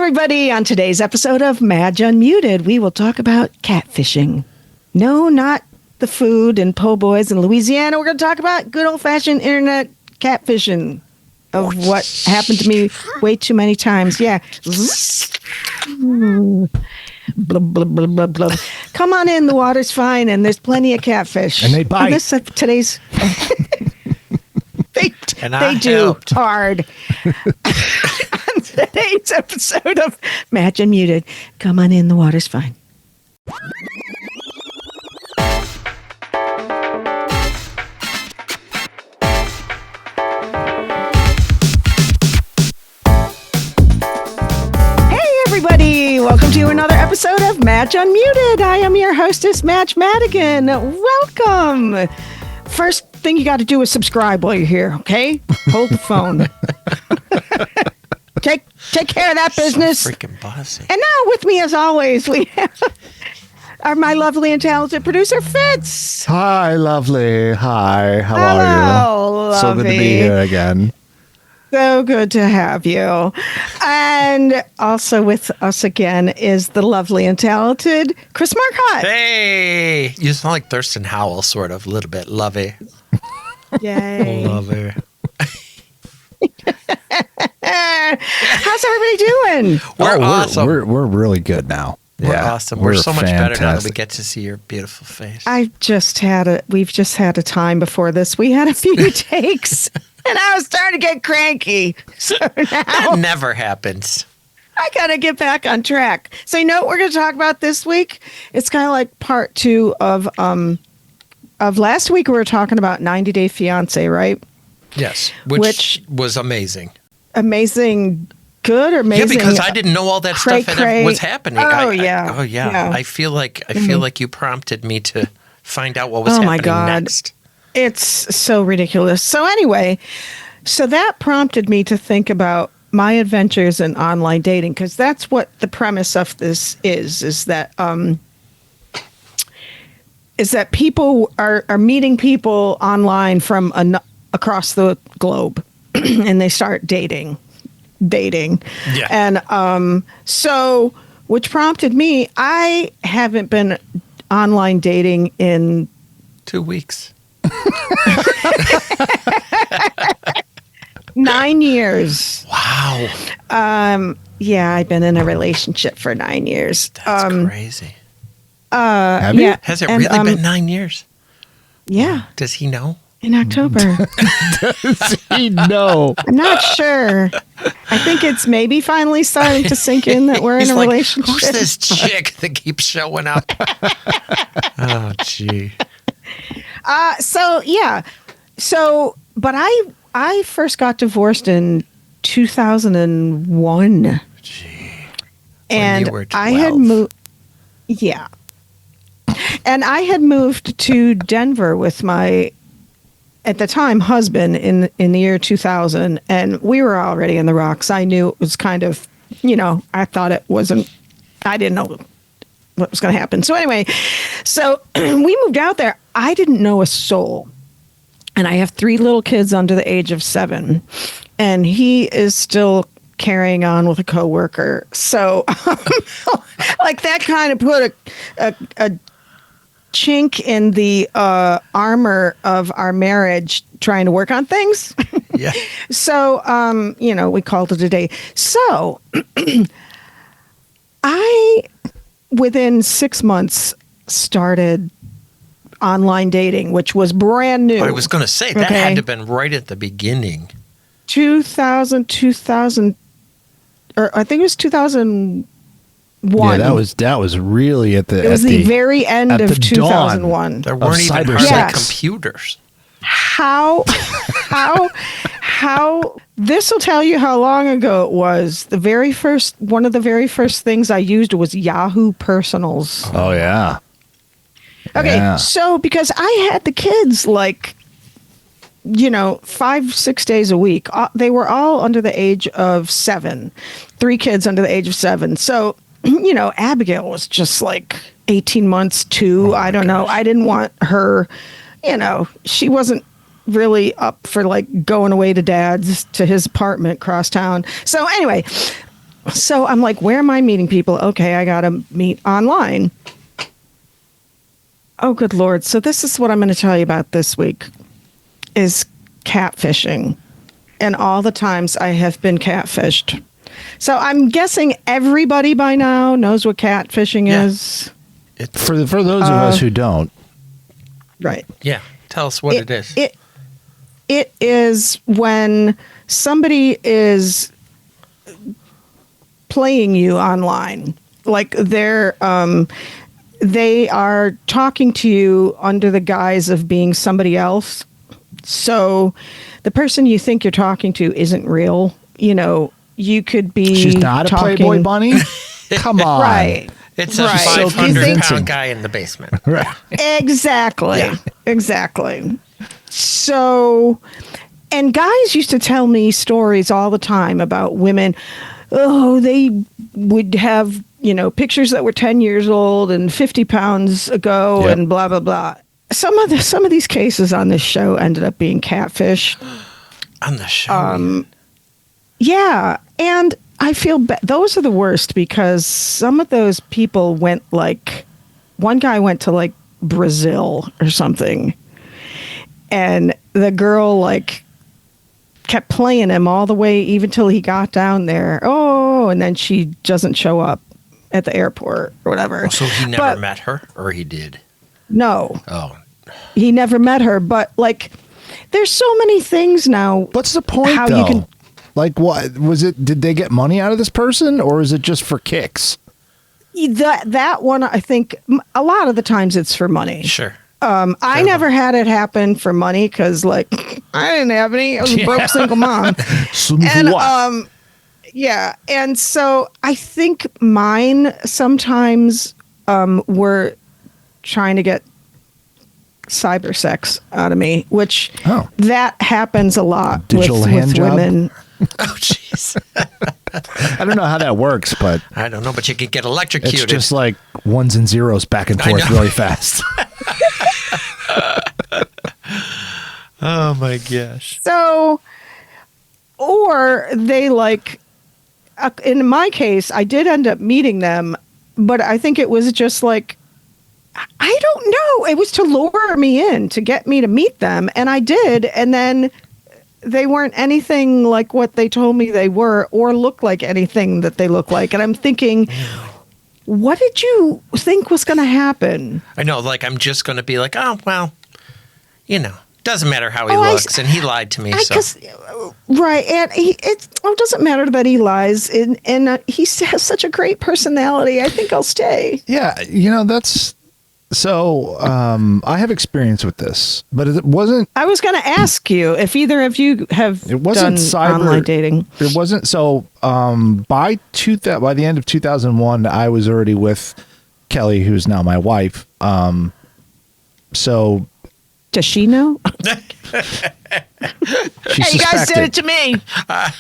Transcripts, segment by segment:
everybody. On today's episode of Madge Unmuted, we will talk about catfishing. No, not the food and po' boys in Louisiana. We're going to talk about good old-fashioned internet catfishing of what happened to me way too many times. Yeah. Blub, blub, blub, blub, blub. Come on in. The water's fine, and there's plenty of catfish. And they bite. Today's... They do hard. On today's episode of Madge Unmuted, come on in, the water's fine. Hey everybody, welcome to another episode of Madge Unmuted. I am your hostess, Madge Madigan. Welcome. First thing you got to do is subscribe while you're here, okay? Hold the phone. Take care of that business. So freaking bossy. And now with me, as always, we have my lovely and talented producer, Fitz. Hi, lovely. Hi, how are you? Lovey. So good to be here again. So good to have you. And also with us again is the lovely and talented Chris Marcotte. Hey! You sound like Thurston Howell, sort of, a little bit. Lovey. Yay. Lovey. How's everybody doing? We're awesome. We're really good now. We're awesome. We're so much better now that we get to see your beautiful face. We've just had a time before this. We had a few takes. And I was starting to get cranky. So now That never happens. I got to get back on track. So you know what we're going to talk about this week? It's kind of like part 2 of last week. We were talking about 90 Day Fiancé, right? Yes. Which was amazing. Amazing. Good or amazing? Yeah, because I didn't know all that stuff was happening. Oh, yeah. Yeah. I feel like you prompted me to find out what was happening next. It's so ridiculous. So anyway, so that prompted me to think about my adventures in online dating, because that's what the premise of this is that people are meeting people online from across the globe and they start dating. Yeah. And so, which prompted me, I haven't been online dating in 2 weeks. 9 years. Wow. Yeah, I've been in a relationship for 9 years. That's crazy. Have you? Yeah, Has it really been 9 years? Yeah. Does he know? In October. Does he know? I'm not sure. I think it's maybe finally starting to sink in that we're in a relationship. Who's this chick that keeps showing up? Oh, gee. But I first got divorced in 2001. Gee. And when you were 12. I had moved. Yeah. And I had moved to Denver with my, at the time, husband in the year 2000. And we were already in the rocks. I knew it was kind of, I thought it wasn't, I didn't know what was going to happen. So anyway, we moved out there. I didn't know a soul. And I have 3 little kids under the age of 7. And he is still carrying on with a coworker. So like that kind of put a chink in the armor of our marriage trying to work on things. Yeah. So, we called it a day. So I, within 6 months, started online dating, which was brand new. I was going to say, that had to have been right at the beginning. 2000, or I think it was 2001. Yeah, that was really at the. It was the very end of 2001. Dawn. There weren't even hardly computers. How this will tell you how long ago it was. One of the very first things I used was Yahoo Personals. Oh yeah. Okay, yeah. So because I had the kids 5-6 days a week. They were all under the age of 7. 3 kids under the age of 7. So, Abigail was just 18 months too. I don't know. I didn't want her, she wasn't really up for going away to dad's to his apartment across town. So anyway, So I'm like, where am I meeting people? Okay, I got to meet online. Oh, good Lord. So this is what I'm going to tell you about this week is catfishing and all the times I have been catfished. So I'm guessing everybody by now knows what catfishing is. For those of us who don't. Right. Yeah. Tell us what it is. It is when somebody is playing you online. Like they are talking to you under the guise of being somebody else. So the person you think you're talking to isn't real. You know, you could be She's not a Playboy bunny? Come on. Right. It's a Right. 500-pound guy in the basement. Right. Exactly. Yeah. Exactly. So, and guys used to tell me stories all the time about women. Oh, they would have, you know, pictures that were 10 years old and 50 pounds ago Yep. and blah, blah, blah. Some of these cases on this show ended up being catfish. On the show. Yeah. And I feel those are the worst because some of those people went like, one guy went to like Brazil or something. And the girl like kept playing him all the way even till he got down there. Oh, and then she doesn't show up at the airport or whatever. Oh, so he never met her, or he did? No. Oh. He never met her, but like there's so many things now. What's the point, how though? you can Like, what was it? Did they get money out of this person, or is it just for kicks? that one, I think a lot of the times it's for money. Sure. I never had it happen for money because, like, I didn't have any. I was a broke single mom. And yeah, and so I think mine sometimes were trying to get cyber sex out of me, which that happens a lot Digital with hand job? women. Oh, jeez. I don't know how that works, but I don't know, but you could get electrocuted. it's just like ones and zeros back and forth really fast. Oh my gosh. So, or they like, in my case, I did end up meeting them, but I think it was just like, I don't know. It was to lure me in, to get me to meet them. And I did. And then they weren't anything like what they told me they were or look like anything that they look like. And I'm thinking, what did you think was going to happen? I know, like, I'm just going to be like, oh, well, you know, doesn't matter how he looks. And he lied to me. Right. And it doesn't matter that he lies. And he has such a great personality. I think I'll stay. Yeah. You know, that's so I have experience with this, but it wasn't. I was going to ask you if either of you have done online dating. It wasn't. So by the end of 2001, I was already with Kelly, who's now my wife. So. Does she know? She you guys did it to me. I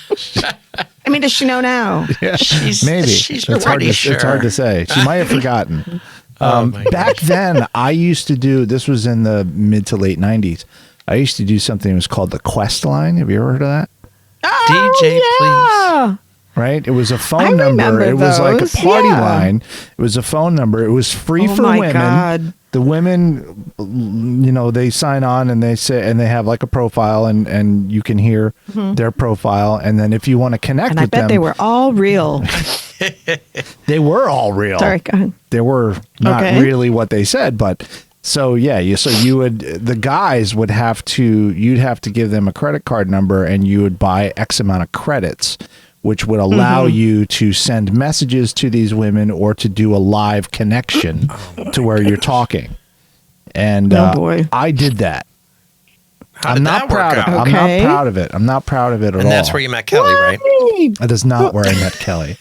mean, does she know now? Yeah, maybe. It's hard to say. She might have forgotten. Back gosh. then, I used to do, this was in the mid to late 90s, I used to do something that was called the Quest line. Have you ever heard of that? Oh, DJ, yeah. please. Right? It was a phone number. It was like a party line. It was a phone number. It was free for women. God. The women, you know, they sign on and they say, and they have like a profile, and you can hear their profile. And then if you want to connect with them. I bet they were all real. They were all real. Sorry, go ahead. They were not really what they said, but so yeah, the guys would you'd have to give them a credit card number, and you would buy X amount of credits, which would allow you to send messages to these women or to do a live connection to where you're talking. And I did that. I'm not proud of it. I'm not proud of it. I'm not proud of it at all. And that's where you met Kelly, right? That is not where I met Kelly.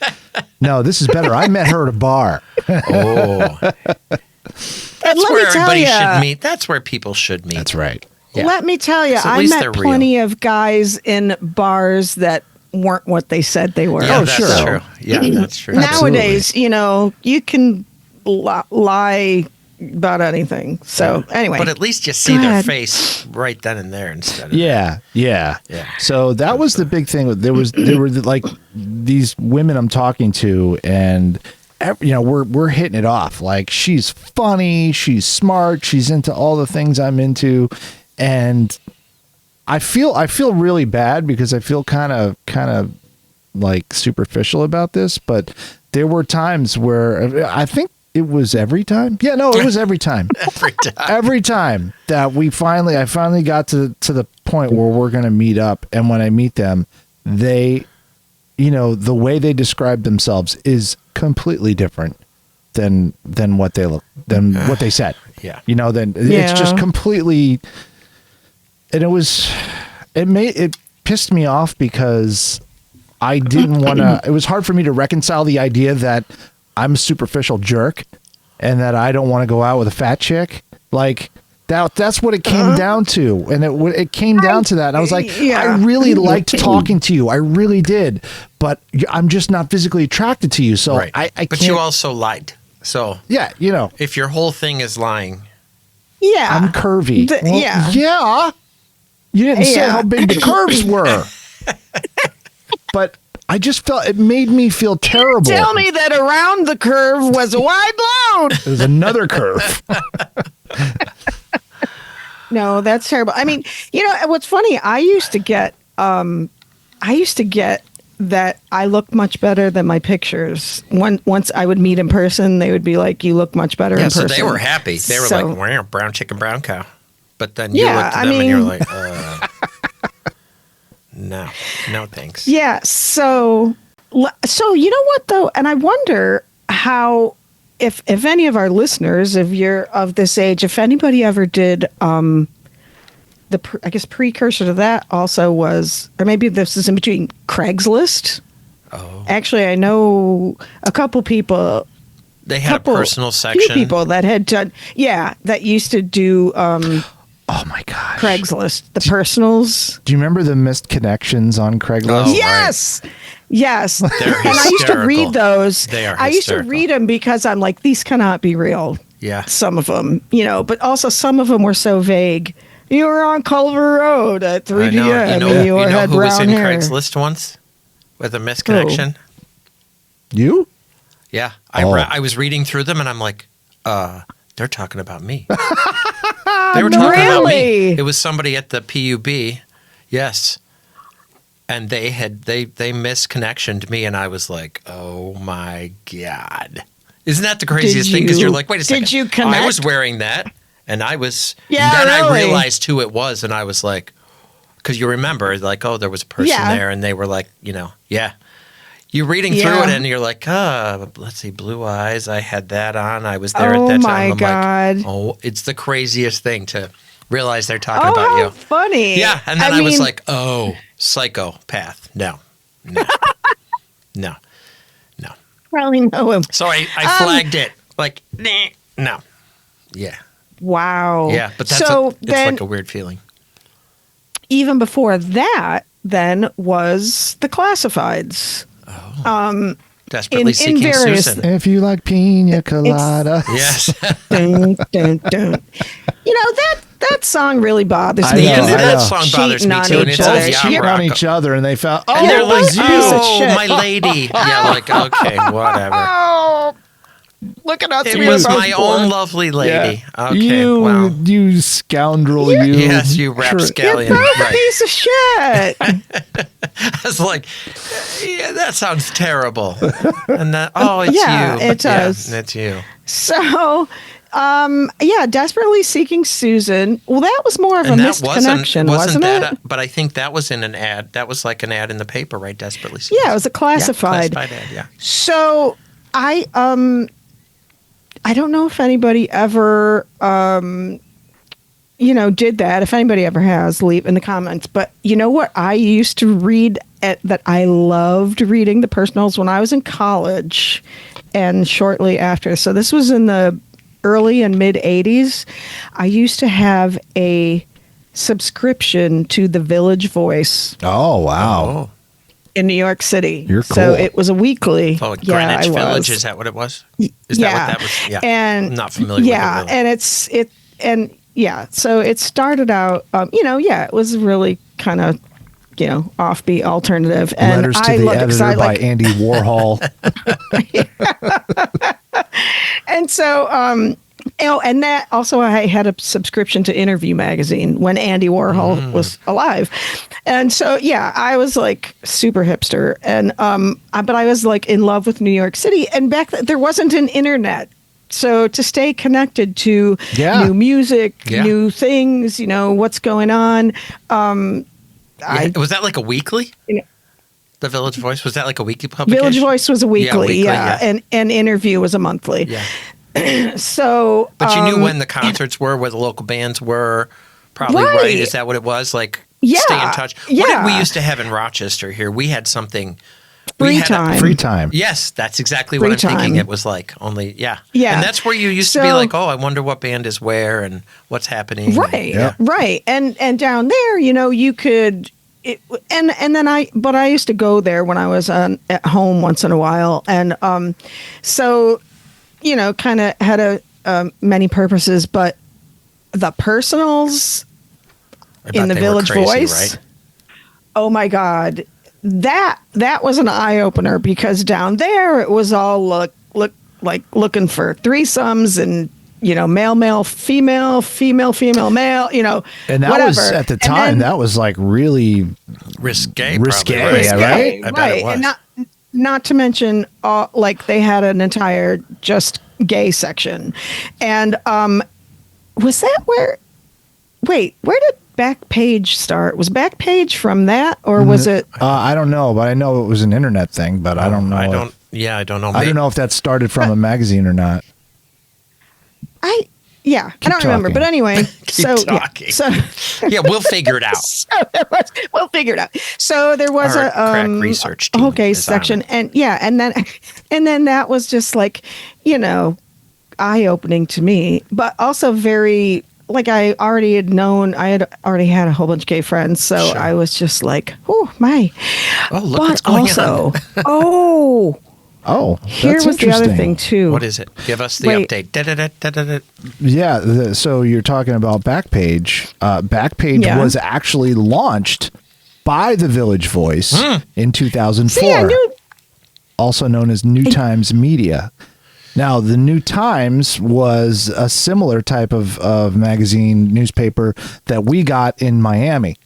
No, this is better. I met her at a bar. Oh. That's where everybody should meet. That's where people should meet. That's right. Yeah. Let me tell you, I met plenty of guys in bars that weren't what they said they were. Yeah, that's true. Yeah, that's true. Nowadays, you know, you can lie about anything. So anyway, but at least you see their face right then and there instead of yeah. So that was the big thing. There were like these women I'm talking to, and we're hitting it off. Like, she's funny, she's smart, she's into all the things I'm into, and I feel really bad because I feel kind of like superficial about this, but there were times where I think it was every time. Yeah, no, it was every time. Every time that I finally got to the point where we're going to meet up. And when I meet them, they, the way they describe themselves is completely different than what they said. Yeah. It's just completely, and it pissed me off because I didn't want to, it was hard for me to reconcile the idea that I'm a superficial jerk and that I don't want to go out with a fat chick. Like, that's what it came down to. And it came down to that. And I was like, I really liked talking to you. I really did. But I'm just not physically attracted to you. So I can't. But you also lied. So yeah, if your whole thing is lying. Yeah. I'm curvy. Yeah. Yeah. You didn't say how big the curves were. But I just felt it made me feel terrible. Tell me that around the curve was a wide load. There's another curve. No, that's terrible. I mean, what's funny? I used to get that I look much better than my pictures. Once I would meet in person, they would be like, "You look much better in person." So they were happy. They were like, "Wow, brown chicken, brown cow." But then you looked at them and you're like, No, thanks. Yeah. So you know what though, and I wonder how, if any of our listeners, if you're of this age, if anybody ever did, I guess precursor to that also was, or maybe this is in between, Craigslist. Oh. Actually, I know a couple people. They had a personal section. Few people that had done, that used to do. Oh my gosh. Craigslist, the personals. Do you remember the missed connections on Craigslist? Oh, yes. Right. Yes. They're and I used to read those. They are I used to read them because I'm like, these cannot be real. Yeah. Some of them, but also some of them were so vague. You were on Culver Road at 3 p.m. and you had who brown was in hair. Craigslist once with a missed connection? You? Yeah. I was reading through them and I'm like, they're talking about me. They were talking about me. It was somebody at the PUB. Yes. And they misconnectioned me and I was like, oh my God. Isn't that the craziest thing? Because you're like, wait a second. Did you connect? I was wearing that and I was, then I realized who it was and I was like, because you remember like, oh, there was a person there and they were like, You're reading through it and you're like, let's see, blue eyes. I had that on. I was there at that time. Oh, my God. Like, it's the craziest thing to realize they're talking about you. Oh, funny. Yeah. And then I was like, oh, psychopath. No. Probably know him. So I flagged it. Like, no. Yeah. Wow. Yeah. But that's it's like a weird feeling. Even before that, then was the classifieds. Oh. Desperately seeking Susan. If you like pina colada. Yes. Dun, dun, dun. That song really bothers me. That song bothers me too. And it's all cheating on each other, and they found, and they're like, oh, my lady. Yeah, like, okay, whatever. Oh, look at us. It was my own lovely lady. Yeah. Okay, you scoundrel, Yes, you rapscallion. You're both a piece of shit. I was like, that sounds terrible. And that, it's you. It does. Yeah, it's you. So, desperately seeking Susan. Well, that was more of a missed connection, wasn't it? But I think that was in an ad. That was like an ad in the paper, right? Desperately seeking. Yeah, it was a classified. Classified ad, yeah. So, I don't know if anybody ever, did that. If anybody ever has, leave in the comments. But you know what? I used to read that I loved reading the personals when I was in college and shortly after. So this was in the early and mid 80s. I used to have a subscription to the Village Voice. Oh, wow. in New York City. You're cool. So it was a weekly. Oh, Yeah, Greenwich I Village, was. is that what it was? Is that what that was? Yeah. And I'm not familiar with it. Yeah, Really. so it started out, it was really kind of, offbeat alternative. And Letters to the editor by Andy Warhol. And so, and that also, I had a subscription to Interview magazine when Andy Warhol was alive. And so, I was like super hipster. And, but I was like in love with New York City. And back then there wasn't an internet. So to stay connected to new music, new things, what's going on. Was that like a weekly? The Village Voice, was that like a weekly publication? Village Voice was a weekly, yeah. And Interview was a monthly. Yeah. So, but you knew when the concerts were, where the local bands were, probably, right? Is that what it was? Like, stay in touch. Yeah. What did we used to have in Rochester here? We had something. Free time. Free time. Yes, that's exactly what I'm thinking. It was like only, Yeah. And that's where you used to be like, oh, I wonder what band is where and what's happening. Right, right. And down there, you could. But I used to go there when I was at home once in a while, and so kind of had many purposes. But the personals in the Village Voice, right? Oh my God, that was an eye opener, because down there it was all looking for threesomes and male, female, female, male, and that whatever. was at the time, that was like really risque, right? I bet it was. And not to mention, like they had an entire just gay section, and was that where? Wait, where did Backpage start? Was Backpage from that, or was it? I don't know, but I know it was an internet thing. But I don't know. I don't know. I don't know if that started from a magazine or not. I don't remember, but anyway. Talking. We'll figure it out. We'll figure it out. So there was Our a crack research team section, and then that was just like, eye opening to me, but also very, like, I had already had a whole bunch of gay friends, so I was just like, oh my. Oh, look what's going on. Here was the other thing too. What is it? Give us the update. Yeah, so you're talking about Backpage. Backpage was actually launched by the Village Voice in 2004. See, I knew. Also known as New Times Media. Now, the New Times was a similar type of magazine, newspaper that we got in Miami.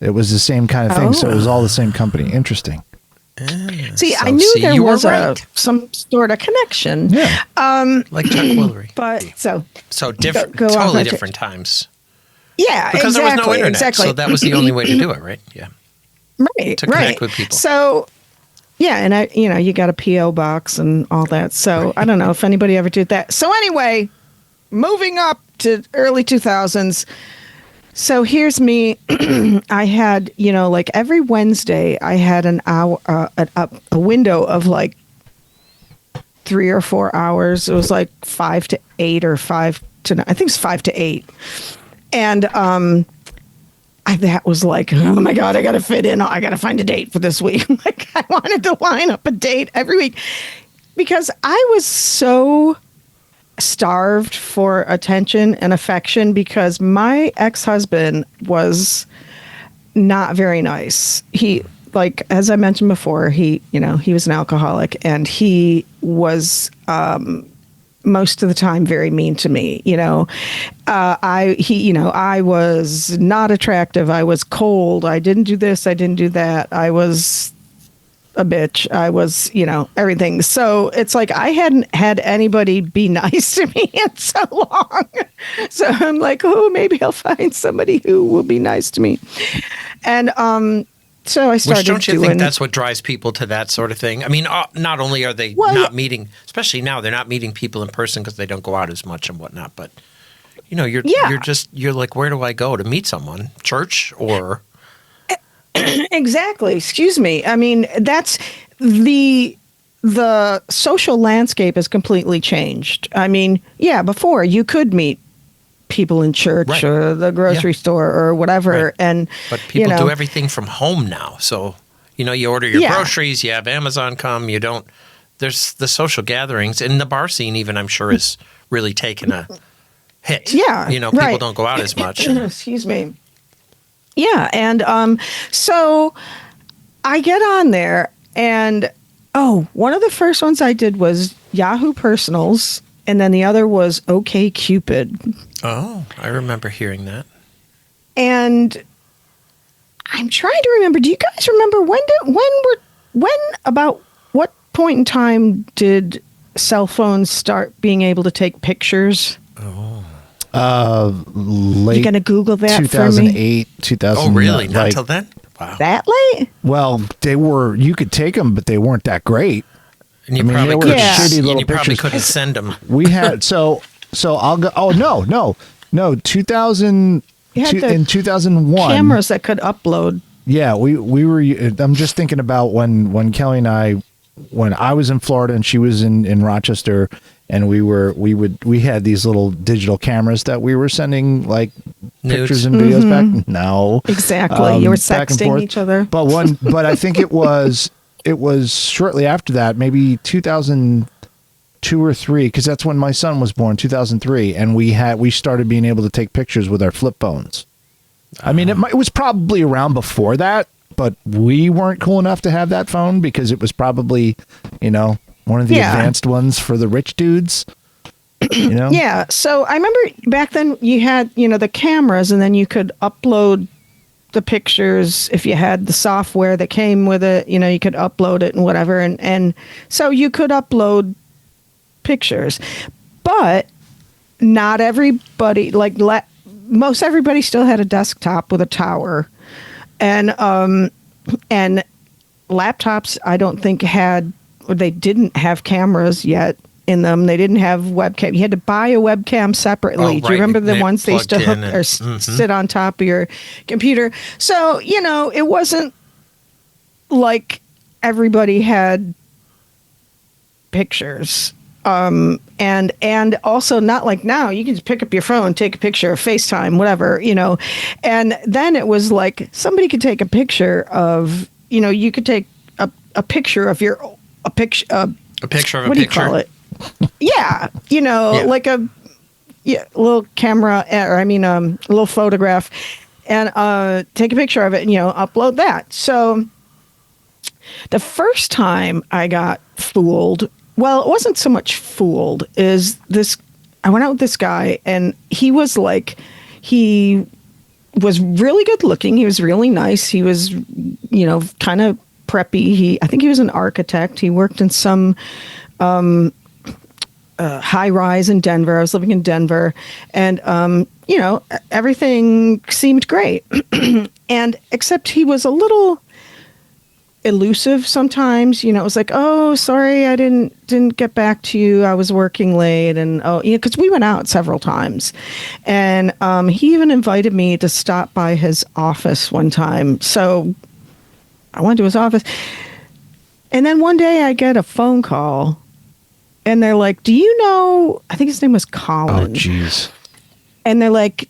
It was the same kind of thing, so it was all the same company. Interesting. See, I knew there was some sort of connection. Yeah. Like Chuck Woolery. But so totally different times. Yeah, because there was no internet, exactly. so that was the only way to do it, right? Yeah. Right. To connect with people. So, and you got a PO box and all that. So I don't know if anybody ever did that. So anyway, moving up to early 2000s. So here's me. I had, like every Wednesday, I had an hour, a window of like 3 or 4 hours. It was like 5 to 8 or 5 to 9. I think it's 5 to 8. And that was like, oh my God, I got to fit in. I got to find a date for this week. Like, I wanted to line up a date every week because I was so starved for attention and affection, because my ex-husband was not very nice. He, like, as I mentioned before, he was an alcoholic, and he was most of the time very mean to me. I was not attractive. I was cold. I didn't do this. I didn't do that. I was a bitch. I was, everything. So it's like I hadn't had anybody be nice to me in so long. So I'm like, oh, maybe I'll find somebody who will be nice to me. And so I started doing. Which, don't you think that's what drives people to that sort of thing? I mean, not only are they not meeting, especially now, they're not meeting people in person because they don't go out as much and whatnot. But you're like, where do I go to meet someone? Church or? Exactly. Excuse me. I mean, that's the social landscape has completely changed. I mean, before you could meet people in church or the grocery store or whatever, but people do everything from home now. So You know, you order your groceries, you have Amazon come, you don't. There's the social gatherings, and the bar scene even, I'm sure, is really taking a hit. Yeah, you know, people don't go out as much. Excuse me. Yeah, and so I get on there, and one of the first ones I did was Yahoo Personals, and then the other was OkCupid. Oh, I remember hearing that. And I'm trying to remember. Do you guys remember about what point in time did cell phones start being able to take pictures? Late. You gonna Google that 2008, 2000. Oh, really? Not till then? Wow. That late? Well, they were. You could take them, but they weren't that great. And you they were shitty little you probably pictures. couldn't send them. We had so I'll go. Oh no. 2000 in 2001. Cameras that could upload. Yeah, we were. I'm just thinking about when Kelly and I, when I was in Florida and she was in Rochester, and we had these little digital cameras that we were sending like pictures and videos back. No, exactly. You were sexting each other. But I think it was shortly after that, maybe 2002 or 3, because that's when my son was born, 2003, and we started being able to take pictures with our flip phones. I mean, it was probably around before that, but we weren't cool enough to have that phone because it was probably, one of the advanced ones for the rich dudes. Yeah. So I remember back then you had, the cameras, and then you could upload the pictures if you had the software that came with it. You could upload it and whatever, and so you could upload pictures, but not everybody, most everybody still had a desktop with a tower, and laptops I don't think they didn't have cameras yet in them. They didn't have webcam. You had to buy a webcam separately. Do you remember the ones they used to hook or sit on top of your computer? So, it wasn't like everybody had pictures. And also not like now, you can just pick up your phone, take a picture, FaceTime, whatever, and then it was like somebody could take a picture of, you could take a picture of a picture of a picture. What do you call it? Yeah. Like a little camera, or a little photograph, and take a picture of it and, upload that. So the first time I got fooled, well, it wasn't so much fooled, I went out with this guy, and he was really good looking. He was really nice. He was, kind of preppy. I think he was an architect. He worked in some high rise in Denver. I was living in Denver, and, everything seemed great. And except he was a little elusive sometimes. It was like, oh, sorry, I didn't get back to you, I was working late, and because we went out several times, and he even invited me to stop by his office one time. So I went to his office, and then one day I get a phone call, and they're like, do you know, I think his name was Colin. Oh, jeez. And they're like,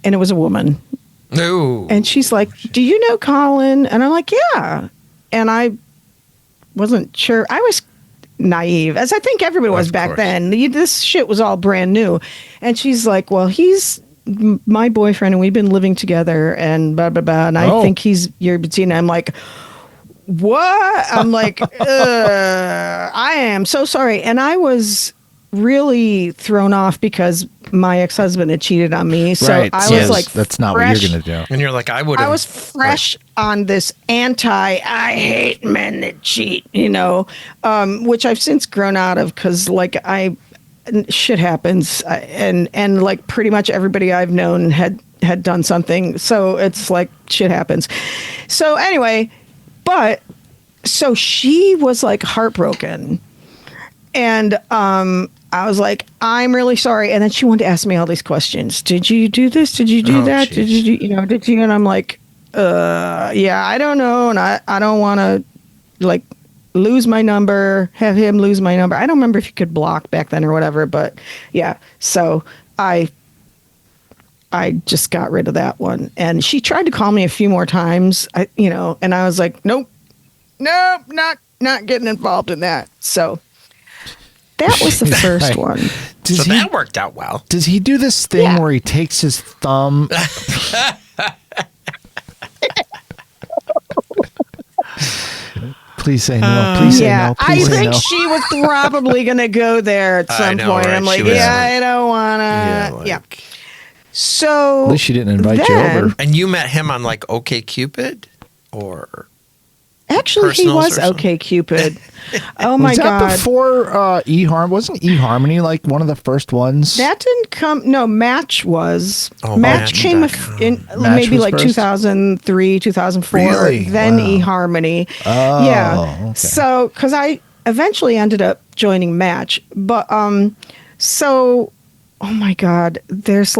and it was a woman. No. And she's like, do you know Colin? And I'm like, yeah. And I wasn't sure. I was naive, as I think everybody was back then. This shit was all brand new. And she's like, well, he's my boyfriend, and we've been living together, and blah, blah, blah. And I think he's your Bettina. I'm like, what? I'm like, I am so sorry. And I was really thrown off because my ex-husband had cheated on me. So I was like, that's not what you're going to do. And you're like, I was fresh on this I hate men that cheat, which I've since grown out of, because shit happens, and like pretty much everybody I've known had done something. So it's like shit happens. So anyway, so she was like heartbroken, and I was like, I'm really sorry. And then she wanted to ask me all these questions. Did you do this? Did you do that? Geez. Did you? And I'm like, yeah, I don't know. And I don't want to lose my number, have him lose my number. I don't remember if you could block back then or whatever, but yeah. So I just got rid of that one. And she tried to call me a few more times, and I was like, nope, nope, not getting involved in that. So that was the first one. So that worked out well. Does he do this thing where he takes his thumb? Please say no. Please say no. Please I say think no. she was probably going to go there at some point. Right? I'm like, I don't want to. So at least she didn't invite you over. And you met him on like OkCupid, or actually he was OkCupid. Oh my God! Was that before eHarmony? Wasn't eHarmony like one of the first ones? That didn't come. No, Match was. Oh, Match came in maybe like first? 2003, 2004. Really? Then Wow. eHarmony. Oh, yeah. okay. So because I eventually ended up joining Match, but so oh my God, there's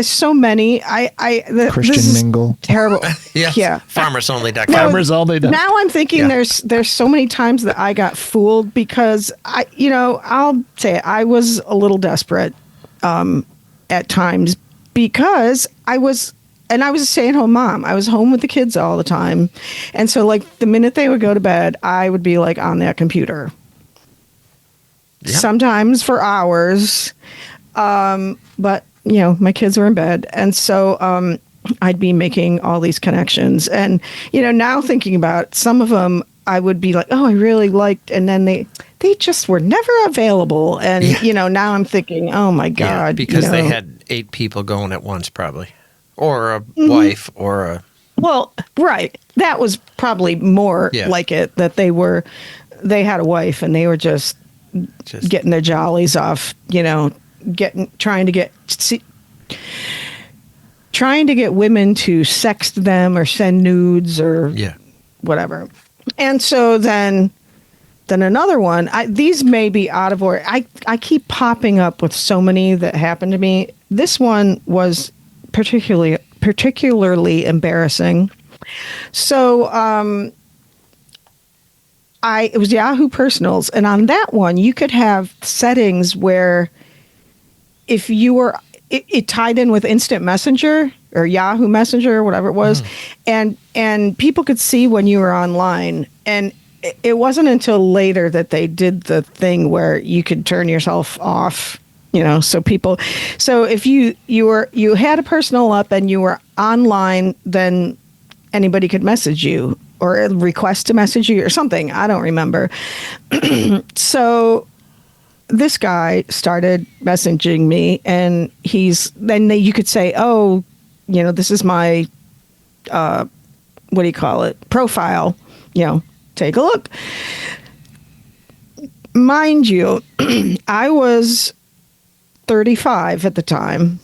so many. Christian this is Mingle. terrible. Yeah. FarmersOnly.com. No, FarmersOnly.com. Now I'm thinking there's so many times that I got fooled because I'll say it, I was a little desperate at times because I was a stay-at-home mom. I was home with the kids all the time. And so like the minute they would go to bed, I would be like on that computer. Yep. Sometimes for hours. But my kids were in bed. And so I'd be making all these connections. And, now thinking about it, some of them I would be like, oh, I really liked. And then they just were never available. And, now I'm thinking, oh, my God. Yeah, because they had 8 people going at once probably. Or a wife or a... Well, right. That was probably more like it, that they had a wife and they were just getting their jollies off, trying to get women to sext them or send nudes or whatever. And so then another one, these may be out of order. I keep popping up with so many that happened to me. This one was particularly embarrassing. So it was Yahoo Personals, and on that one you could have settings where if you were, it tied in with Instant Messenger or Yahoo Messenger or whatever it was, and people could see when you were online. And it wasn't until later that they did the thing where you could turn yourself off. So if you had a personal up and you were online, then anybody could message you or request to message you or something. I don't remember. So this guy started messaging me, and then you could say, oh, this is my, what do you call it? Profile, take a look. Mind you, I was 35 at the time.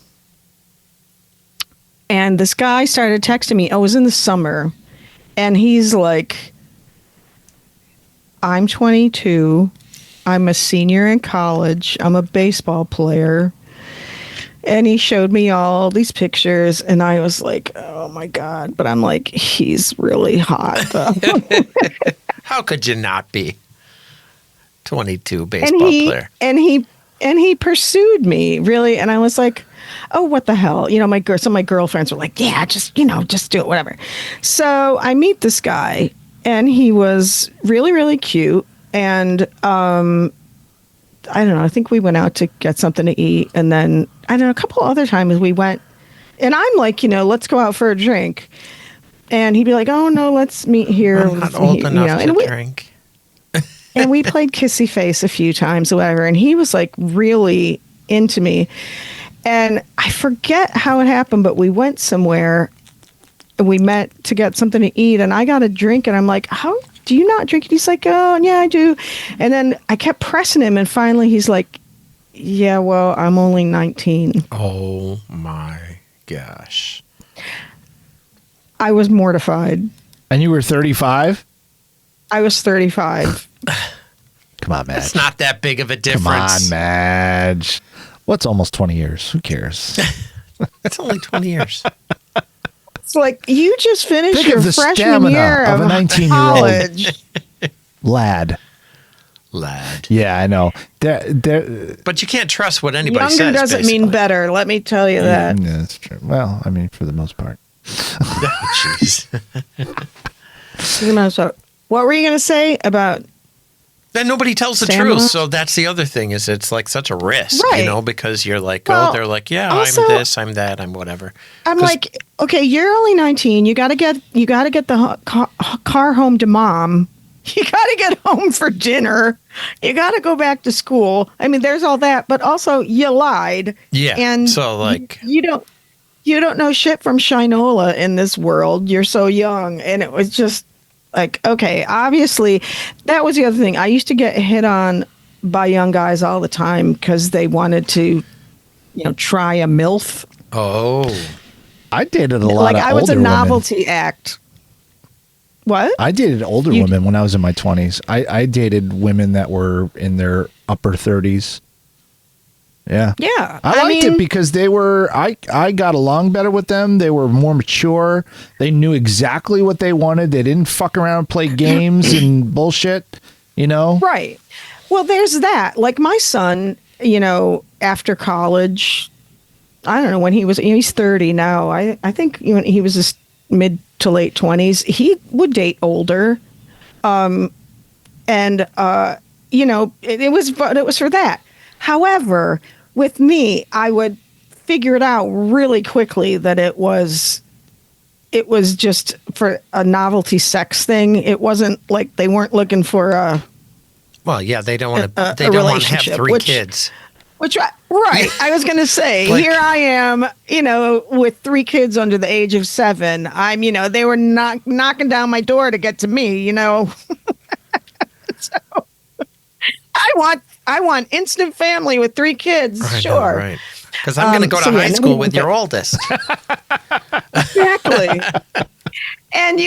And this guy started texting me. It was in the summer. And he's like, I'm 22. I'm a senior in college. I'm a baseball player. And he showed me all these pictures. And I was like, oh, my God. But I'm like, he's really hot. How could you not be? 22 baseball player. And he pursued me, really. And I was like, oh, what the hell? Some of my girlfriends were like, yeah, just do it, whatever. So I meet this guy, and he was really, really cute. And I don't know, I think we went out to get something to eat. And then, I don't know, a couple other times we went, and I'm like, let's go out for a drink. And he'd be like, oh, no, let's meet here. I'm not old enough to drink. And we played kissy face a few times or whatever. And he was like really into me. And I forget how it happened, but we went somewhere and we met to get something to eat. And I got a drink, and I'm like, how do you not drink? And he's like, oh, yeah, I do. And then I kept pressing him. And finally he's like, yeah, well, I'm only 19. Oh, my gosh. I was mortified. And you were 35? I was 35. Come on, Madge. It's not that big of a difference. Come on, Madge. What's almost 20 years? Who cares? It's only 20 years. It's like you just finished Think your of the freshman stamina year of a 19-year-old college. Lad. Yeah, I know. But you can't trust what anybody says. Younger doesn't basically. mean better. Let me tell you that. Yeah, that's true. Well, I mean, for the most part. Jeez. What were you going to say about? Then nobody tells the Santa? truth. So that's the other thing is it's like such a risk, Right. you know, because you're like, Well, they're like, yeah, also- I'm this, I'm that, I'm whatever. I'm 'Cause- like, okay, you're only 19. You got to get the car home to mom. You got to get home for dinner. You got to go back to school. I mean, there's all that, but also you lied. Yeah. And so like, you don't know shit from Shinola in this world. You're so young, and it was just like, okay, obviously, that was the other thing. I used to get hit on by young guys all the time because they wanted to, try a MILF. oh, I dated a lot Like of I was a older women. novelty act. What? I dated older women when I was in my 20s. I dated women that were in their upper 30s. Yeah. Yeah. I liked it because they were, I got along better with them. They were more mature. They knew exactly what they wanted. They didn't fuck around and play games and bullshit, Right. Well, there's that. Like my son, after college, I don't know when he's 30 now. I think when he was his mid to late 20s, he would date older. It was for that. However, with me, I would figure it out really quickly that it was just for a novelty sex thing. It wasn't like they weren't looking for a well, yeah, they don't want to. They a don't want to have relationship, three which- kids. Right. I was going to say, Like- here I am, with 3 kids under the age of 7. They were knocking down my door to get to me, So I want instant family with 3 kids. I know, Sure. right? Because I'm going to go to so yeah, high no, school with but- your oldest. Exactly. And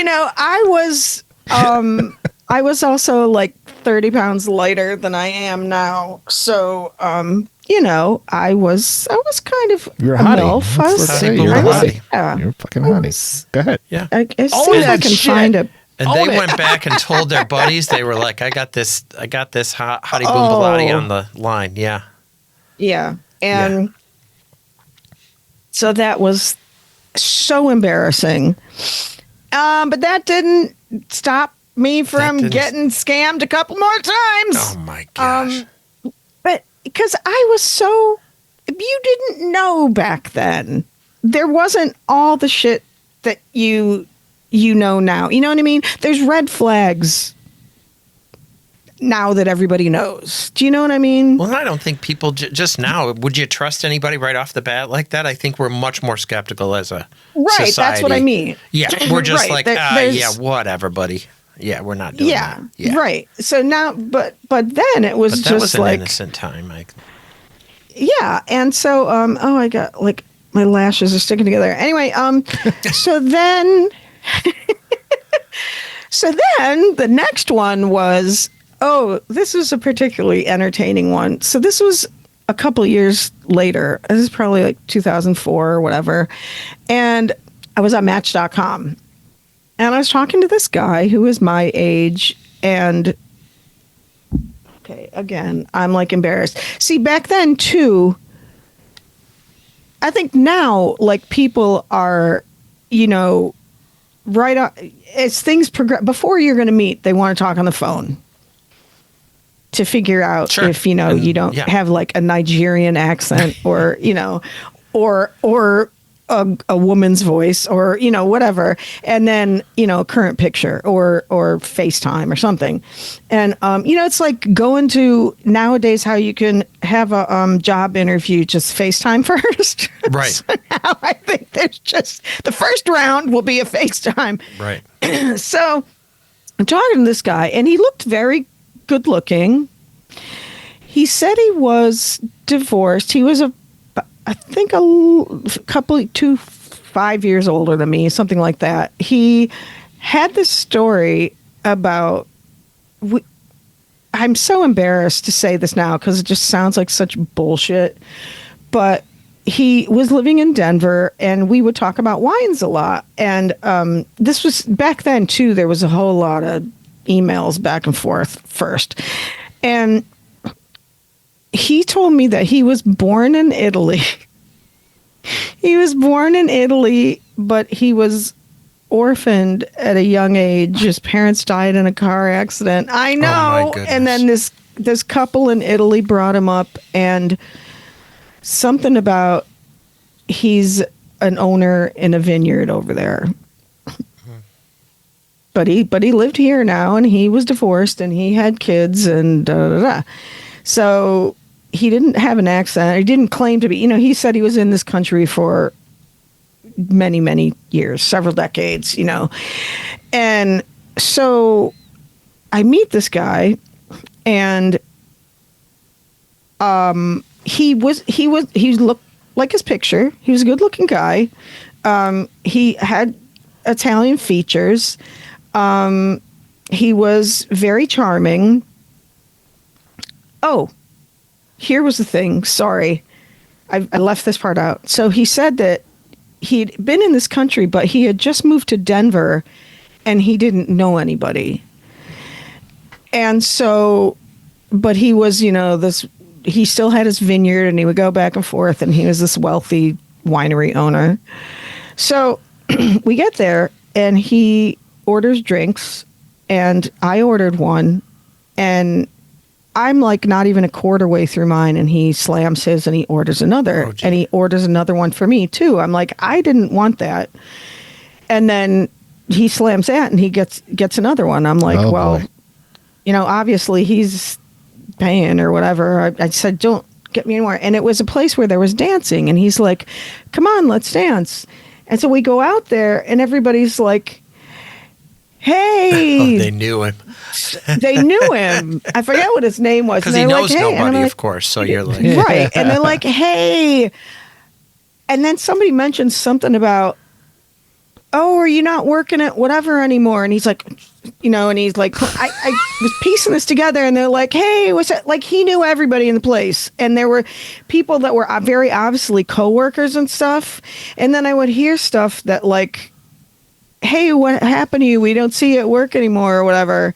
I was also like 30 pounds lighter than I am now. So I was kind of You're a a hottie. MILF. I was, Let's say say you're a I was- hottie. yeah. You're a fucking I hottie. was- Go ahead. Yeah. I see Own if I that can shit. find a. And Own they it. went back and told their buddies. They were like, I got this hottie boom balati on the line. Yeah. Yeah. And so that was so embarrassing. But that didn't stop me from didn't- getting scammed a couple more times. Oh my gosh. But because I was so, you didn't know back then. There wasn't all the shit that you know now. You know what I mean? There's red flags now that everybody knows. Do you know what I mean? Well, I don't think people just now. Would you trust anybody right off the bat like that? I think we're much more skeptical as a Right, society. that's what I mean. Yeah, we're just Right, like, there's- yeah, whatever, buddy. Yeah, we're not doing Yeah, that. Yeah, right. So now, but then it was But that just was an like, innocent time. Like, yeah. And so, I got like my lashes are sticking together. Anyway, so then, the next one was, this is a particularly entertaining one. So this was a couple years later. This is probably like 2004 or whatever. And I was on Match.com. And I was talking to this guy who was my age. And, okay, again, I'm like embarrassed. See, back then, too, I think now, like, people are, right on, as things progress, before you're going to meet, they want to talk on the phone to figure out Sure. if, you don't yeah. have like a Nigerian accent or, or a woman's voice or, whatever. And then, current picture or FaceTime or something. And, it's like going to nowadays how you can have a job interview, just FaceTime first. Right. So now I think there's just the first round will be a FaceTime. right. So I'm talking to this guy, and he looked very good looking. He said he was divorced. He was I think a couple, 5 years older than me, something like that. He had this story about, I'm so embarrassed to say this now because it just sounds like such bullshit, but he was living in Denver and we would talk about wines a lot. And this was back then too, there was a whole lot of emails back and forth first. And he told me that he was born in Italy. He was born in Italy, but he was orphaned at a young age. His parents died in a car accident. I know. Oh my goodness. And then this couple in Italy brought him up, and something about he's an owner in a vineyard over there. But he lived here now, and he was divorced, and he had kids, and da da da. So he didn't have an accent. He didn't claim to be. You know, he said he was in this country for many, many years, several decades. You know, and so I meet this guy, and he looked like his picture. He was a good-looking guy. He had Italian features. He was very charming. Oh, here was the thing. Sorry. I left this part out. So he said that he'd been in this country, but he had just moved to Denver and he didn't know anybody. And so, but he was, you know, he still had his vineyard and he would go back and forth, and he was this wealthy winery owner. So we get there and he orders drinks, and I ordered one, and I'm like not even a quarter way through mine, and he slams his and he orders another, and he orders another one for me too. I'm like, I didn't want that. And then he slams that and he gets another one. I'm like, well, boy. You know, obviously he's paying or whatever. I said, don't get me anymore. And it was a place where there was dancing, and he's like, come on, let's dance. And so we go out there, and everybody's like, hey. Oh, they knew him. They knew him. I forget what his name was. Because he knows like, hey. Nobody, like, of course. So you're like, right. And they're like, hey. And then somebody mentioned something about, oh, are you not working at whatever anymore? And he's like, you know, and he's like, I was piecing this together, and they're like, hey, what's that? Like, he knew everybody in the place. And there were people that were very obviously coworkers and stuff. And then I would hear stuff that like, hey, what happened to you? We don't see you at work anymore or whatever.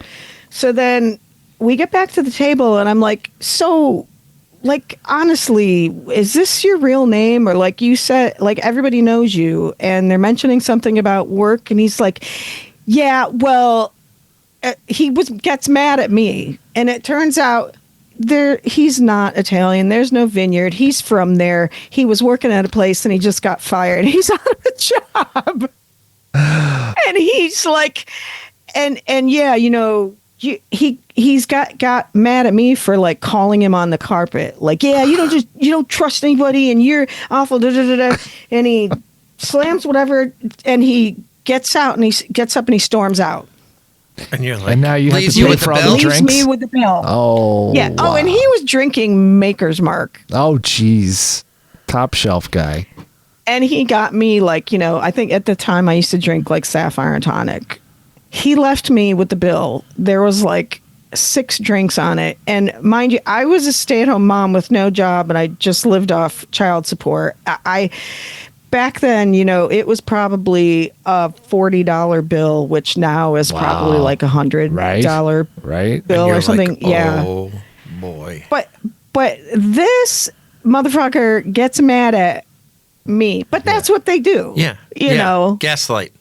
So then we get back to the table, and I'm like, so, like, honestly, is this your real name? Or like you said, like, everybody knows you, and they're mentioning something about work. And he's like, yeah, well, he gets mad at me. And it turns out he's not Italian. There's no vineyard. He's from there. He was working at a place, and he just got fired. He's out of a job. And he's like, and yeah, you know, he's got mad at me for like calling him on the carpet, like, yeah, you don't trust anybody, and you're awful, da, da, da, da. And he slams whatever, and he gets out, and he gets up and he storms out. And you're like, and now you have to pay for all the drinks. Leaves me with the bill. Oh, yeah. Wow. Oh, and he was drinking Maker's Mark. Oh, geez, top shelf guy. And he got me, like, you know, I think at the time I used to drink like Sapphire and Tonic. He left me with the bill. There was like 6 drinks on it. And mind you, I was a stay-at-home mom with no job, and I just lived off child support. I back then, you know, it was probably a $40 bill, which now is probably like $100 bill or something. Like, oh, boy. But this motherfucker gets mad at me, but that's what they do. Yeah. You know, gaslight.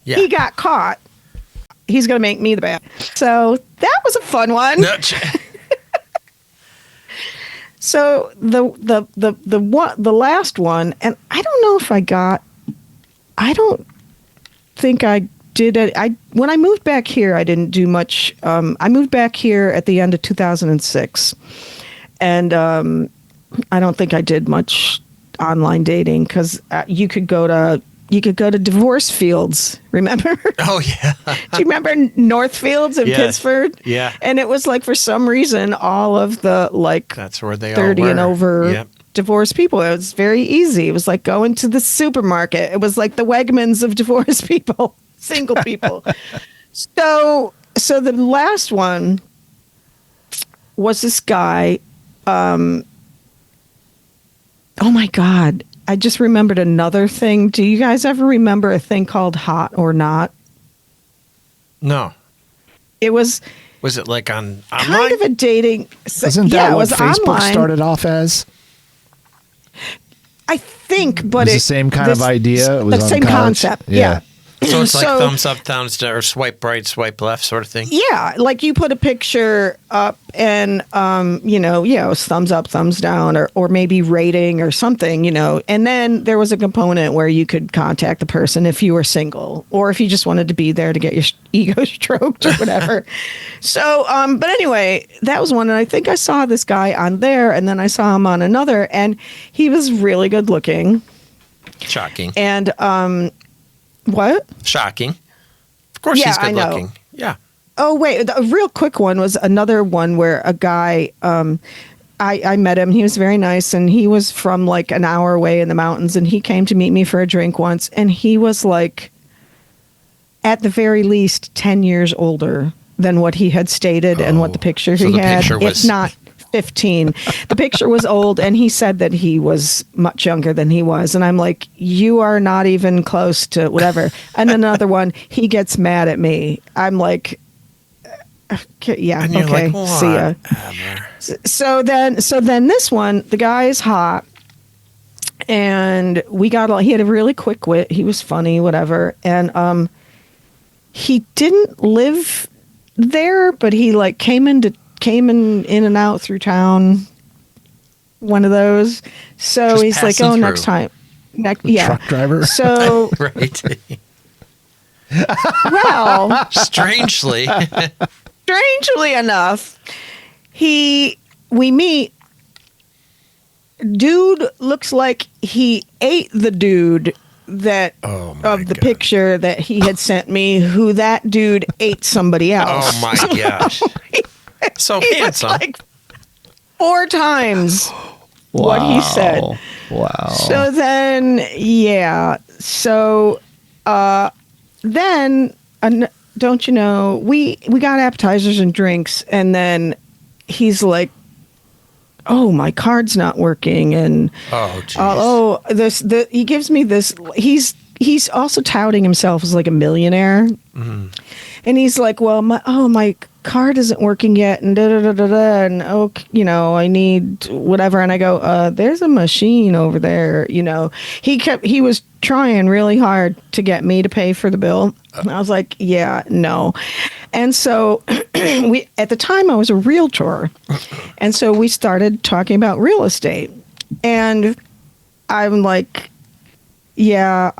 Yeah. He got caught. He's going to make me the bad. So that was a fun one. So the last one, and I don't know if I don't think I did it. When I moved back here, I didn't do much. I moved back here at the end of 2006, and I don't think I did much online dating, because you could go to divorce fields, remember? Oh yeah. Do you remember Northfields in Pittsford? Yeah. And it was like, for some reason, all of the like that's where they 30 all were. And over divorced people. It was very easy. It was like going to the supermarket. It was like the Wegmans of divorced people, single people. So the last one was this guy. Oh my God. I just remembered another thing. Do you guys ever remember a thing called Hot or Not? No. It was it like on online? Kind of a dating. Isn't that what Facebook online. Started off as? I think, but it was the same kind of idea. It was the same concept. Yeah. So it's like thumbs up, thumbs down, or swipe right, swipe left sort of thing? Yeah, like you put a picture up and, it's thumbs up, thumbs down, or maybe rating or something, And then there was a component where you could contact the person if you were single or if you just wanted to be there to get your ego stroked or whatever. So, but anyway, that was one. And I think I saw this guy on there and then I saw him on another and he was really good looking. Shocking. And, what? Shocking. Of course he's good looking. Yeah. Oh, wait. A real quick one was another one where a guy, I met him. He was very nice and he was from like an hour away in the mountains and he came to meet me for a drink once and he was like, at the very least, 10 years older than what he had stated and what the picture he had. If not 15. The picture was old and he said that he was much younger than he was. And I'm like, you are not even close to whatever. And another one, he gets mad at me. I'm like, yeah, okay, like, see ya. So then this one, the guy is hot and he had a really quick wit. He was funny, whatever. And he didn't live there, but he like came in and out through town, one of those. So just he's like, through. Next time. Yeah. Truck driver. So, right. well, Strangely enough, we meet. Dude looks like he ate the dude of the picture that he had sent me, who that dude ate somebody else. Oh my gosh. So handsome. Like 4 times what he said. Wow. So then, yeah. So then, don't you know, we got appetizers and drinks, and then he's like, "Oh, my card's not working," and he gives me this. He's also touting himself as like a millionaire, and he's like, "Well, my card isn't working yet," and and I need whatever, and I go, "There's a machine over there," He was trying really hard to get me to pay for the bill. I was like, "Yeah, no," and so at the time I was a realtor, and so we started talking about real estate, and I'm like, "Yeah,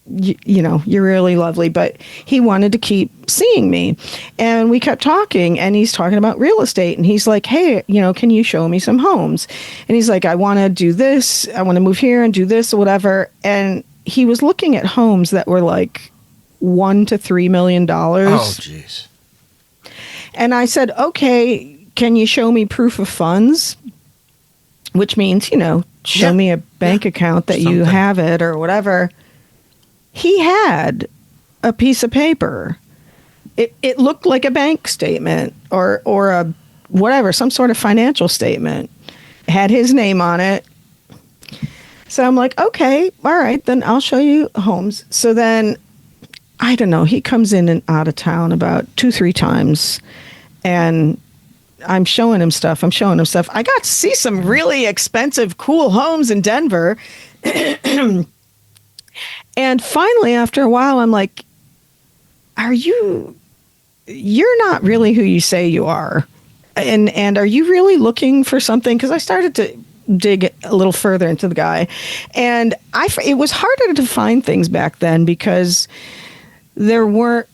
you're really lovely," but he wanted to keep seeing me, and we kept talking, and he's talking about real estate, and he's like, "Hey, can you show me some homes?" And he's like, "I want to do this, I want to move here and do this or whatever," and he was looking at homes that were like $1 to $3 million. Oh, jeez. And I said, "Okay, can you show me proof of funds?" Which means, show me a bank account that you have it or whatever. He had a piece of paper. It looked like a bank statement or a whatever, some sort of financial statement. It had his name on it. So I'm like, okay, all right, then I'll show you homes. So then, I don't know, he comes in and out of town about 2-3 times, and I'm showing him stuff. I got to see some really expensive, cool homes in Denver. And finally, after a while, I'm like, you're not really who you say you are. And are you really looking for something? Because I started to dig a little further into the guy. And it was harder to find things back then because there were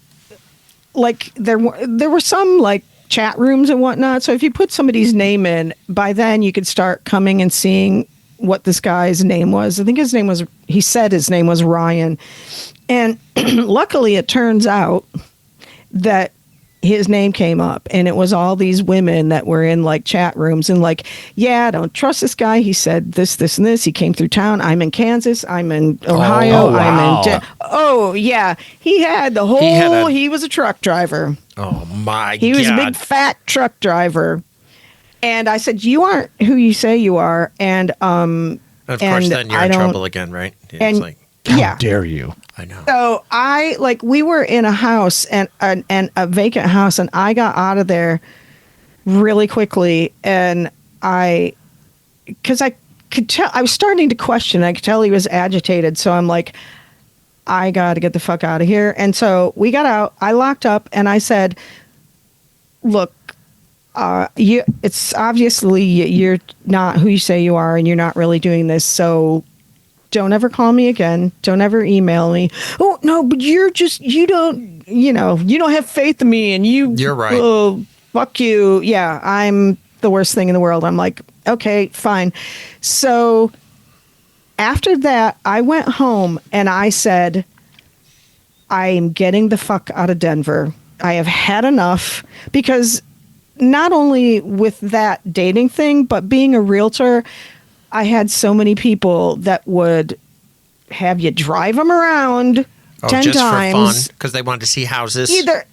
some like chat rooms and whatnot. So if you put somebody's name in, by then you could start coming and seeing what this guy's name was. I think he said his name was Ryan. And luckily it turns out that his name came up, and it was all these women that were in like chat rooms and like, "Yeah, don't trust this guy. He said this, this, and this. He came through town. I'm in Kansas. I'm in Ohio. Oh, wow. I'm in yeah." He had the whole, he was a truck driver. Oh my God. He was a big fat truck driver. And I said, "You aren't who you say you are." And of course, then you're in trouble again, right? It's like, how dare you? I know. So we were in a house and a vacant house, and I got out of there really quickly, and because I could tell, I was starting to question. I could tell he was agitated, so I'm like, I got to get the fuck out of here. And so we got out. I locked up and I said, look, it's obviously you're not who you say you are and you're not really doing this. So don't ever call me again. Don't ever email me. Oh, no, but you don't have faith in me and you're right. Oh, fuck you. Yeah, I'm the worst thing in the world. I'm like, okay, fine. So after that, I went home and I said, I'm getting the fuck out of Denver. I have had enough, because not only with that dating thing, but being a realtor, I had so many people that would have you drive them around 10 just times. for fun, because they wanted to see houses. Or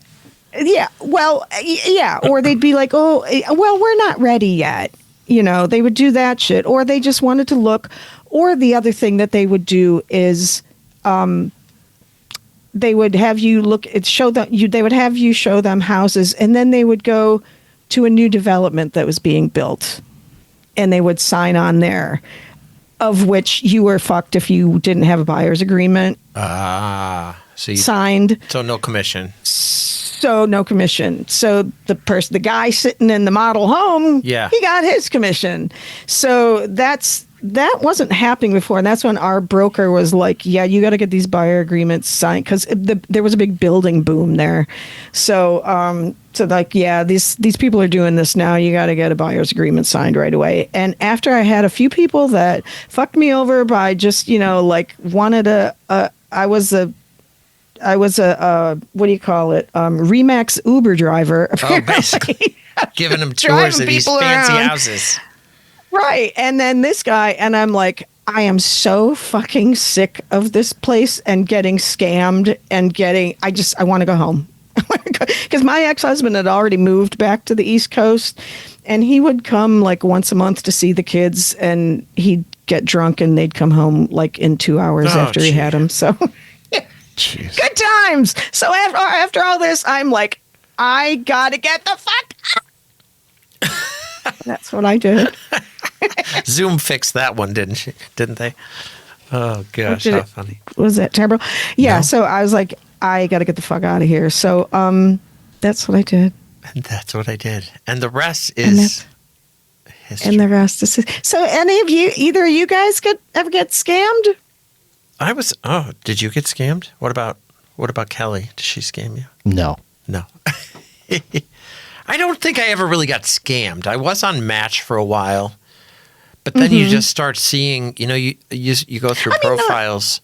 they'd be like, oh, well, we're not ready yet. They would do that shit, or they just wanted to look. Or the other thing that they would do is, they would have you they would have you show them houses, and then they would go to a new development that was being built, and they would sign on there, of which you were fucked if you didn't have a buyer's agreement. So you signed. So no commission. So no commission. So the guy sitting in the model home, he got his commission. So that wasn't happening before, and that's when our broker was like, "Yeah, you got to get these buyer agreements signed," because there was a big building boom there. So, these people are doing this now. You got to get a buyer's agreement signed right away. And after I had a few people that fucked me over by just wanted I was a what do you call it? Remax Uber driver. Oh, basically giving them tours of these fancy houses. Right. And then this guy, and I'm like, I am so fucking sick of this place and getting scammed and I want to go home. Because my ex-husband had already moved back to the East Coast, and he would come like once a month to see the kids, and he'd get drunk and they'd come home like in 2 hours after he had them. So good times. So after all this, I'm like, I got to get the fuck out. That's what I did. Zoom fixed that one, didn't they? Oh gosh, how funny. Was that terrible? Yeah. No. So I was like, I got to get the fuck out of here. So that's what I did. And that's what I did. And the rest is history. And the rest is so. Either of you guys ever get scammed? Did you get scammed? What about Kelly? Did she scam you? No. I don't think I ever really got scammed. I was on Match for a while, but then you just start seeing, you go through profiles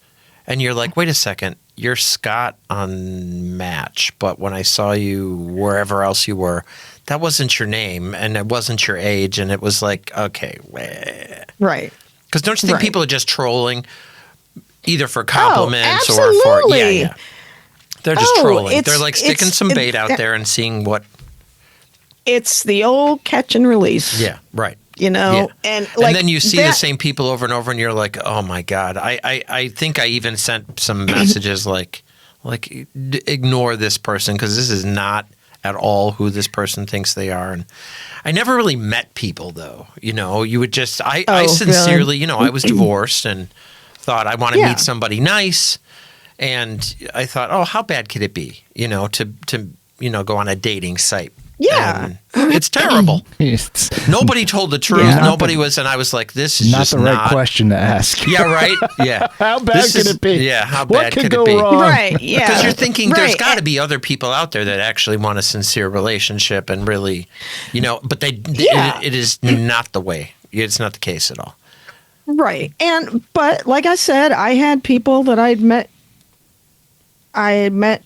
and you're like, wait a second, you're Scott on Match, but when I saw you wherever else you were, that wasn't your name and it wasn't your age, and it was like, okay. Right. Because don't you think people are just trolling either for compliments or for, yeah. They're just trolling. They're like sticking some bait out there and seeing what. It's the old catch and release. Yeah, right. And then you see the same people over and over, and you're like, oh my God. I think I even sent some messages like ignore this person, because this is not at all who this person thinks they are. And I never really met people though. You would just I sincerely, really? I was divorced and thought I want to meet somebody nice, and I thought, oh, how bad could it be? To go on a dating site. Yeah. And it's terrible. Nobody told the truth. Yeah. Nobody was, and I was like, this is not just the right question to ask. Yeah, right? Yeah. How bad could it be? Yeah, how what bad could it be? Wrong? Right, yeah. Because you're thinking there's got to be other people out there that actually want a sincere relationship and really, but it is not the way. It's not the case at all. Right. But like I said, I had people that I had met.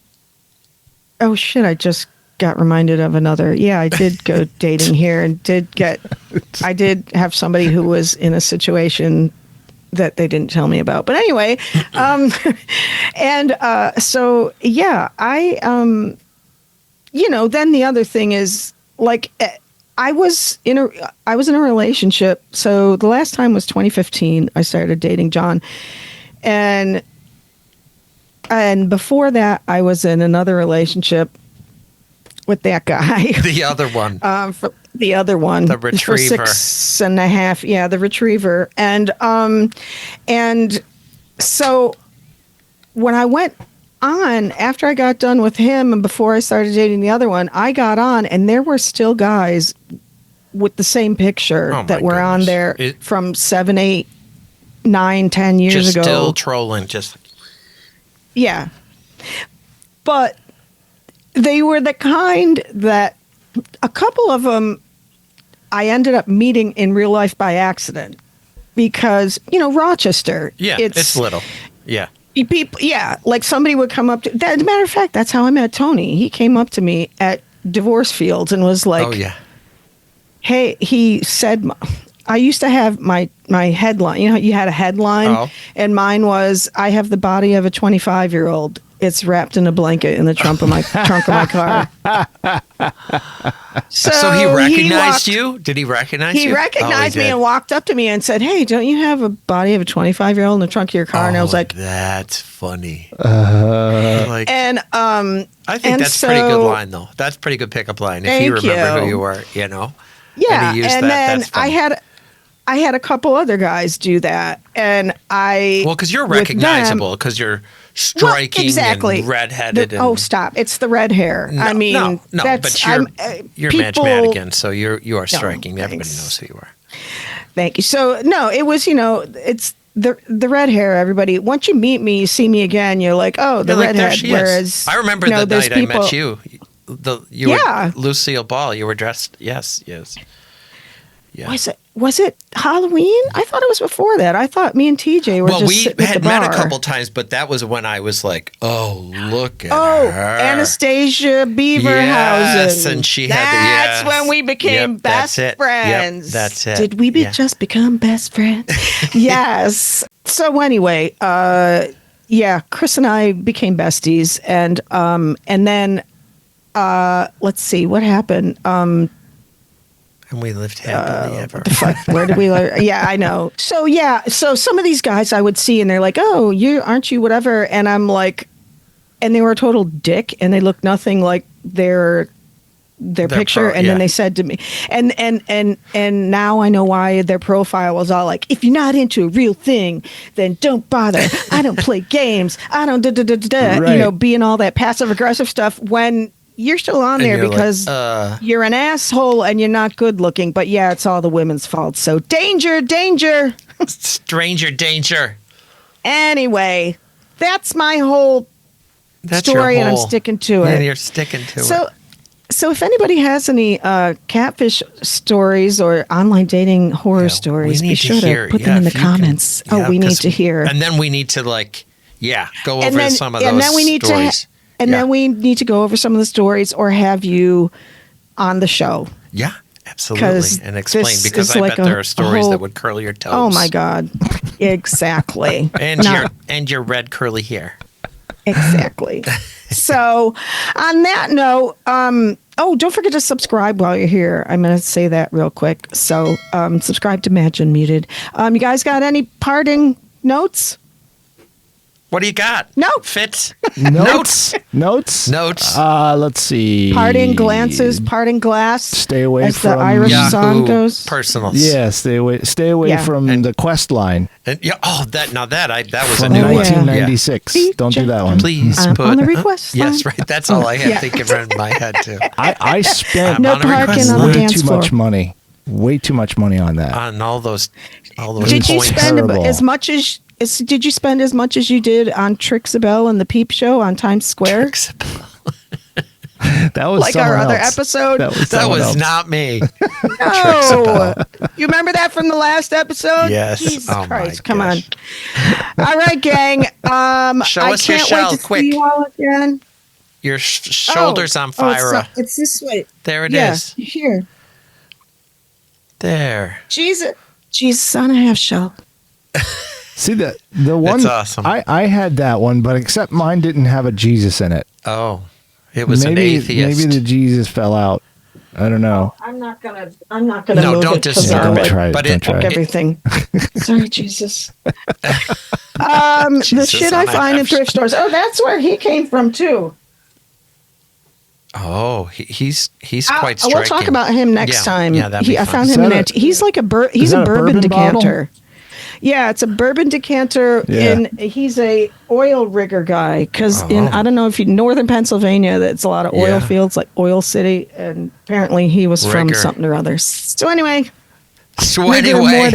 Oh shit, I just got reminded of another. Yeah, I did go dating here and I did have somebody who was in a situation that they didn't tell me about. But anyway, so yeah, then the other thing is like, I was in a relationship. So the last time was 2015. I started dating John, and before that, I was in another relationship with that guy. The other one. The other one. The retriever. For 6.5. Yeah, the retriever. And so when I went on, after I got done with him and before I started dating the other one, I got on and there were still guys with the same picture that were on there from 7, 8, 9, 10 years ago. Still trolling, Yeah. But they were the kind that a couple of them I ended up meeting in real life by accident because, Rochester. Yeah, it's little. Yeah. People, like somebody would come up to, as a matter of fact, that's how I met Tony. He came up to me at Divorce Fields and was like, oh, yeah. Hey, he said, I used to have my headline. You had a headline, and mine was, I have the body of a 25-year-old. It's wrapped in a blanket in the trunk of my car. So he recognized you? Did he recognize you? He recognized me and walked up to me and said, hey, don't you have a body of a 25-year-old in the trunk of your car? And I was like, that's funny. I think that's a pretty good line, though. That's a pretty good pickup line if you remember who you were, Yeah, and then I had a couple other guys do that, and because you're recognizable because you're striking and redheaded. Stop! It's the red hair. No, that's, but you're Madge Madigan, so you are striking. Everybody knows who you are. Thank you. So no, it was it's the red hair. Everybody, once you meet me, you see me again, you're like, oh, the redhead. Whereas I remember the night I met you. You were Lucille Ball. You were dressed. Yes. Yeah. Was it Halloween? I thought it was before that. I thought me and TJ were just sitting at the bar. We had met a couple times, but that was when I was like, "Oh, look at her, Anastasia Beaverhausen." Yes, and she had. That's when we became best friends. Yep, that's it. Did we just become best friends? Yes. So anyway, Chris and I became besties, and then. Let's see what happened. And we lived happily ever. What the fuck? Where did we learn? Yeah, I know. So some of these guys I would see and they're like, oh, aren't you whatever? And I'm like, and they were a total dick and they looked nothing like their picture. And then they said to me, and now I know why their profile was all like, if you're not into a real thing, then don't bother. I don't play games. I don't Right. being all that passive aggressive stuff when you're still on there because you're an asshole and you're not good looking. But yeah, it's all the women's fault. So danger. Stranger danger. Anyway, that's my whole story and I'm sticking to it. Yeah, you're sticking to it. So if anybody has any catfish stories or online dating horror stories, be sure to put them in the comments. We need to hear. And then we need to go over some of those stories. Then we need to go over some of the stories or have you on the show. Yeah, absolutely. And explain because I bet there are stories that would curl your toes. Oh my God. Exactly. and your red curly hair. Exactly. So on that note, don't forget to subscribe while you're here. I'm going to say that real quick. So subscribe to Madge Unmuted. You guys got any parting notes? What do you got? Nope. Fitz? Notes. Let's see. Parting glances, parting glass. Stay away as from the Irish Yahoo song goes. Personals. Yeah, stay away from the Quest line. And, that was from a new 1996. one. Don't do that one. Please put on the request line. Yes, right. That's all I had thinking around my head too. I spent no parking on the dance too floor. much money. Way too much money on that. On all those Did you points. spend as much as? Did you spend as much as you did on Trixabelle and the Peep Show on Times Square? That was like our other else. episode. That was not me. No, you remember that from the last episode? Yes. Jesus Christ! Come gosh. on. All right, gang. Show I us your can't shell, wait to quick. see you all again. Your shoulders on fire. It's this way. There it is. Here. There. Jesus on a half shell. See the one. That's awesome. I had that one, but except mine didn't have a Jesus in it. Oh, it was an atheist. Maybe the Jesus fell out. I don't know. I'm not gonna. No, move don't disturb it. Try it. But don't try it. Everything. Sorry, Jesus. The shit I find in thrift stores. Oh, that's where he came from too. Oh, he's quite striking. We'll talk about him next time. Yeah, that'd be I fun. found him in he's like a bourbon bourbon decanter. Bottle? Yeah, it's a bourbon decanter, and he's a oil rigger guy. Because in I don't know if you northern Pennsylvania, that's a lot of oil fields, like Oil City, and apparently he was from something or other. So anyway. So anyway.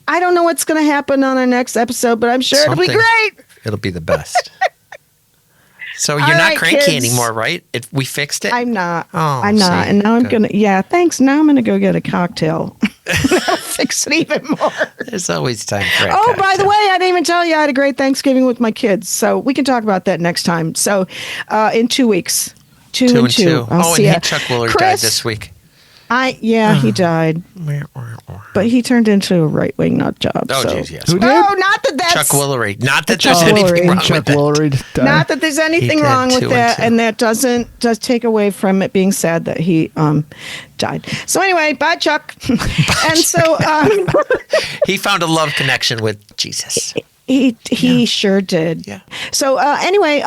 I don't know what's going to happen on our next episode, but I'm sure it'll be great. It'll be the best. So you're not cranky anymore, right? We fixed it? I'm not. Oh, I'm not. And now I'm going to, thanks. Now I'm going to go get a cocktail. That'll fix it even more. There's always time for it. Oh, by the way, I didn't even tell you I had a great Thanksgiving with my kids. So we can talk about that next time. So in 2 weeks. Two and two. And Chuck Woolery died this week. He died. But he turned into a right-wing nut job. Oh, jeez, yes. Who did? Oh, not that that's... Chuck Woolery. Not that there's anything wrong with that. Not that there's anything wrong with that, and that does take away from it being sad that he died. So anyway, bye, Chuck. So... he found a love connection with Jesus. He sure did. Yeah. So anyway,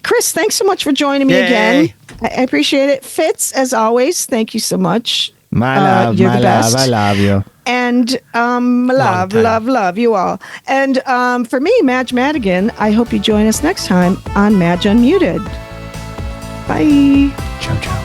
Chris, thanks so much for joining me again. I appreciate it. Fitz, as always, thank you so much. My love, you're the best. I love you. And love you all. And for me, Madge Madigan, I hope you join us next time on Madge Unmuted. Bye. Ciao, ciao.